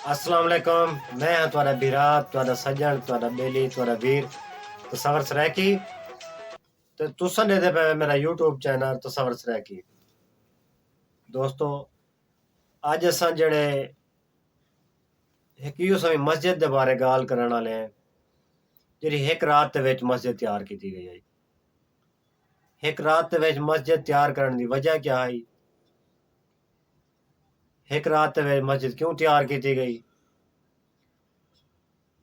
अस्सलाम वालेकुम। मैं हाँ तुहाडा बीरा, तुहाडा सज्जन, तुहाडा बेली, तुहाडा वीर तसव्वुर सराकी ते तुसां दे पे मेरा यूट्यूब चैनल तसव्वुर सराकी। दोस्तों अज असां जेड़े एक इहो समी मस्जिद दे बारे गाल करन वाले हैं जेड़ी एक रात दे विच मस्जिद तैयार की गई है। एक रात दे विच मस्जिद तैयार करने की वजह क्या है? एक रात दे विच मस्जिद क्यों तैयार की गई?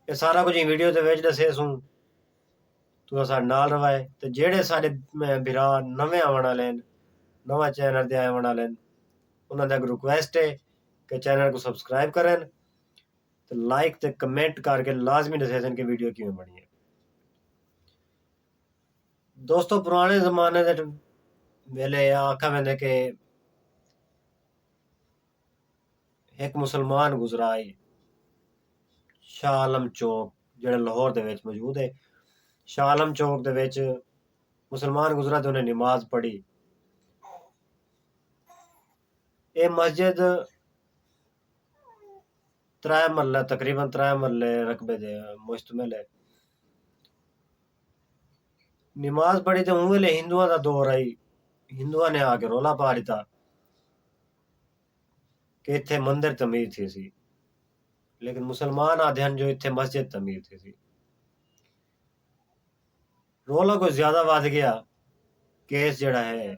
ये सारा कुछ वीडियो दे विच दसेसूं, तुसां साडे नाल रवाए ते जेड़े साडे भरा नवे आवन वाले हैं, नवा चैनल ते आवन वाले हैं, उन्हां दा रिक्वेस्ट है कि चैनल को सब्सक्राइब करें तो लाइक ते कमेंट करके लाजमी दसेसन कि वीडियो किवें बनी है। दोस्तों पुराने जमाने दे वेले आखा वेंदे कि एक मुसलमान गुजरा है शाह आलम चौक जेड़ा लाहौर दे विच मौजूद है। शाह आलम चौक दे विच मुसलमान गुजरा तो उन्हें नमाज पढ़ी। ये मस्जिद तकरीबन 3 महल्ले रकबे दे मुश्तमिल है। नमाज पढ़ी तो हूं वेले हिंदुआं दा दौर आई, हिंदुआं ने आके रौला पा दिता कि इत्थे मंदिर तमीर थी सी, लेकिन मुसलमान आदे हन जो इत्थे मस्जिद तमीर थी सी। रौला कुछ ज्यादा वध गया, केस जेड़ा है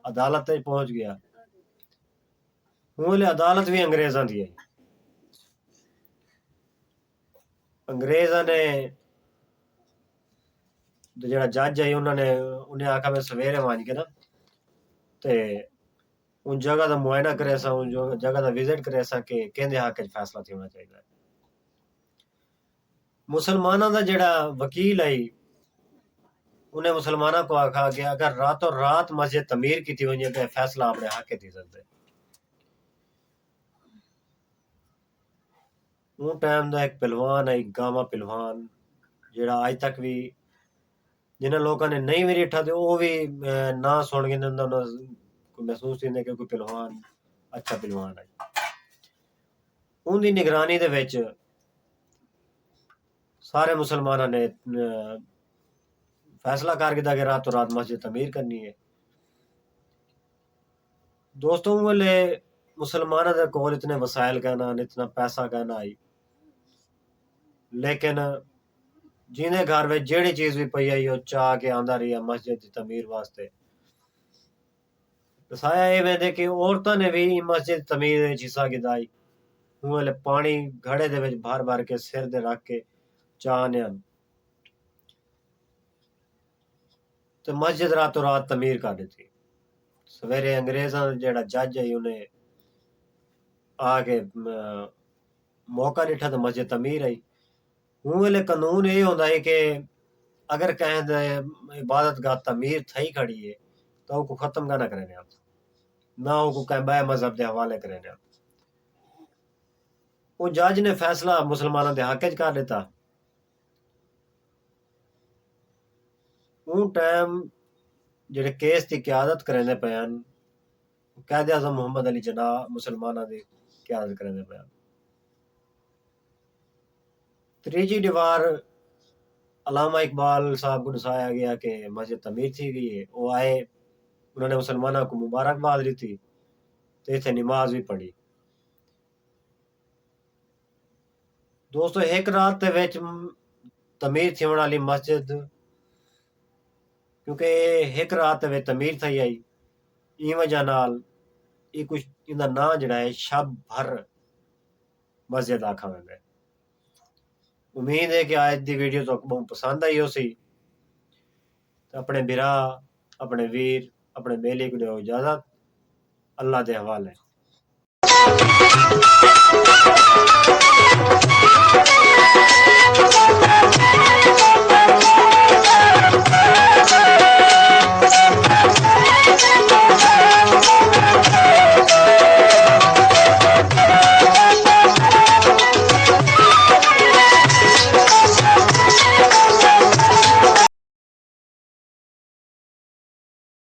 अदालत तक पहुंच गया। हूं वेले अदालत भी अंग्रेजां दी है। अंग्रेजां ने जेड़ा जज है उन्हें आखा मैं सवेरे मान के ना ते उन जगह का मुआयना करे सा, उन जगह का विजिट करे सा कि केंदे हक च फैसला थी होना चाहिए। मुसलमाना दा जेड़ा वकील है उन्हें मुसलमाना को आखा कि अगर रातों रात मस्जिद तमीर की वजे तो फैसला अपने हक थी सकते। उन टाइम का एक पहलवान है, गामा पहलवान, जेड़ा आज तक भी जिन्हें लोगों ने नहीं भी रिठा थे वो भी ना सुन के महसूस कि कोई पहलवान अच्छा पहलवान है। उनकी निगरानी दे विच सारे मुसलमानों ने फैसला कर दिया कि रातों रात मस्जिद तमीर करनी है। दोस्तों वाले मुसलमानों के कोल इतने वसाइल कहना, इतना पैसा कहना आई, लेकिन जिन्हें घर में जेड़ी चीज भी पई आई चाह के आंदा रही है मस्जिद की तमीर वास्ते। दसाया ये वेंदे कि औरतों ने भी मस्जिद तमीर हिस्सा गिदाई। हूं पानी घड़े दे विच भर भर के सिर दे रख के चाहने तो मस्जिद रातों रात तमीर कर दी। सवेरे अंग्रेजा जेड़ा जज है उन्हें आके मौका दिठा तो मस्जिद तमीर आई। हूं वेले कानून ये होंदा है कि अगर कहें इबादत गाह तमीर थई खड़ी है तो उसको खत्म करना करें आप ना उसको कहें बाय मजहब के हवाले करें आप। वो जज ने फैसला मुसलमानों के हक च कर दिता। उन टाइम जेड़े केस की क्यादत करेंदे पे कायदे आज़म मोहम्मद अली जिन्ना मुसलमानों की क्यादत करेंदे पे। त्रीजी दीवार अलामा इकबाल साहब को दसाया गया कि मस्जिद तमीर थी गई है। वो आए, उन्होंने मुसलमानों को मुबारकबाद दी थी तो इतने नमाज भी पढ़ी। दोस्तों एक रात दे विच तमीर थी वाली मस्जिद, क्योंकि एक रात दे तमीर थी आई, ई वजह नाल ये कुछ इनका ना जड़ा है शब भर मस्जिद आखा वेंदा है। उम्मीद है कि आज की वीडियो तो बहुत पसंद आई हो सी। अपने बिरा, अपने वीर, अपने बेली को दो इजाजत। अल्लाह के हवाले।